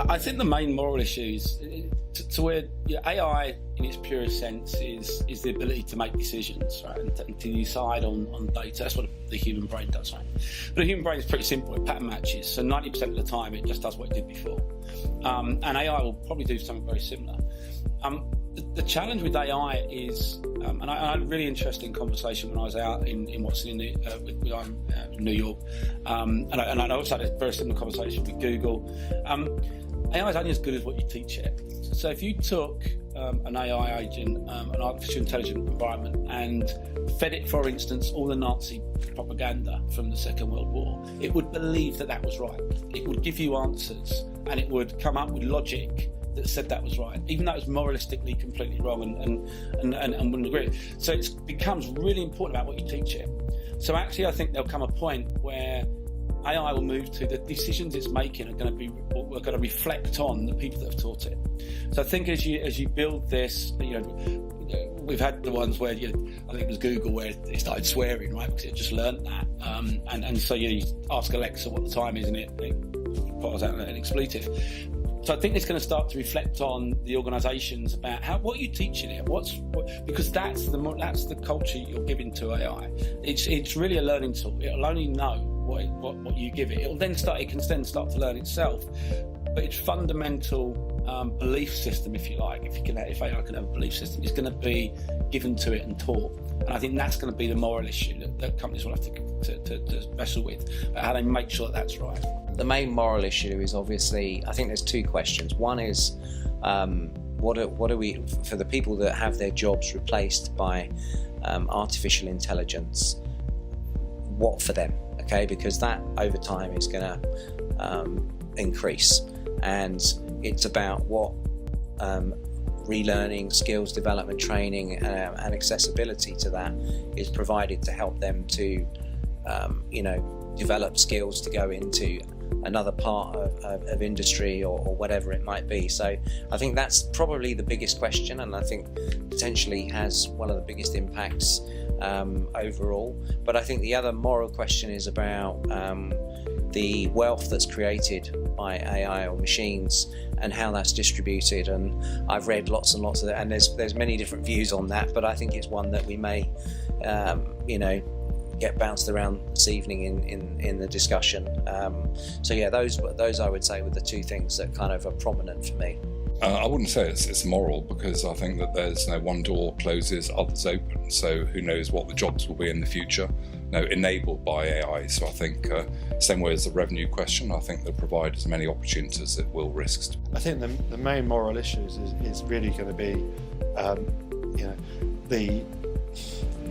I think the main moral issue is to where AI in its purest sense is the ability to make decisions, right, and to decide on data. That's what the human brain does, right? But the human brain is pretty simple. It pattern matches, so 90% of the time it just does what it did before. And AI will probably do something very similar. The challenge with AI is, and I had a really interesting conversation when I was out in Watson in New York, and I also had a very similar conversation with Google. AI is only as good as what you teach it. So if you took an AI agent, an artificial intelligence environment, and fed it, for instance, all the Nazi propaganda from the Second World War, it would believe that was right. It would give you answers, and it would come up with logic that said that was right, even though it was moralistically completely wrong and wouldn't agree. So it becomes really important about what you teach it. So actually, I think there'll come a point where AI will move to the decisions it's making are going to reflect on the people that have taught it. So I think as you build this, we've had the ones where I think it was Google where it started swearing, right, because it just learnt that, and so you ask Alexa what the time is, and it puts out an expletive. So I think it's going to start to reflect on the organisations about what you're teaching it, because that's the culture you're giving to AI. It's really a learning tool. It'll only know what you give it. It can then start to learn itself. But its fundamental belief system, if you like, if AI can have a belief system, is going to be given to it and taught. And I think that's going to be the moral issue that companies will have to wrestle with, how they make sure that that's right. The main moral issue is obviously, I think there's two questions. One is, what are we, for the people that have their jobs replaced by artificial intelligence, what for them? Okay, because that over time is going to increase, and it's about what relearning, skills development, training, and accessibility to that is provided to help them to, develop skills to go into another part of industry or whatever it might be. So I think that's probably the biggest question, and I think potentially has one of the biggest impacts overall. But I think the other moral question is about the wealth that's created by AI or machines and how that's distributed. And I've read lots and lots of that, and there's many different views on that, but I think it's one that we may get bounced around this evening in the discussion. So yeah, those I would say were the two things that kind of are prominent for me. I wouldn't say it's moral, because I think that there's one door closes, others open. So who knows what the jobs will be in the future, enabled by AI. So I think same way as the revenue question, I think they'll provide as many opportunities as it will risks. I think the main moral issues is really going to be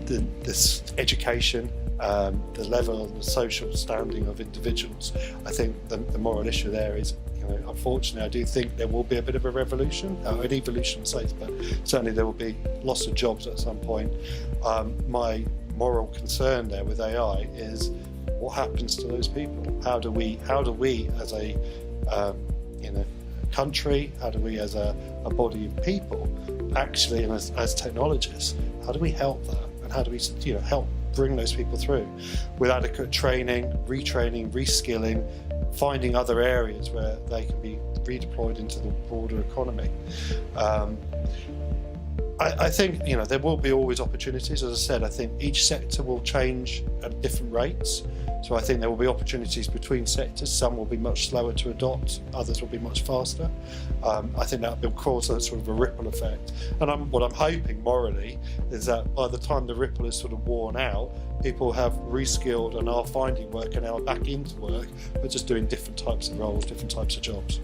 this education, the level and the social standing of individuals. I think the moral issue there is, unfortunately, I do think there will be a bit of a revolution, an evolution of faith, but certainly there will be loss of jobs at some point. My moral concern there with AI is what happens to those people. How do we as a country, how do we as a body of people actually, and as technologists, how do we help that, and how do we help bring those people through with adequate training, retraining, reskilling, finding other areas where they can be redeployed into the broader economy. I think there will be always opportunities. As I said, I think each sector will change at different rates. So I think there will be opportunities between sectors. Some will be much slower to adopt, others will be much faster. I think that will cause a sort of a ripple effect. And what I'm hoping morally is that by the time the ripple is sort of worn out, people have reskilled and are finding work and are back into work, but just doing different types of roles, different types of jobs.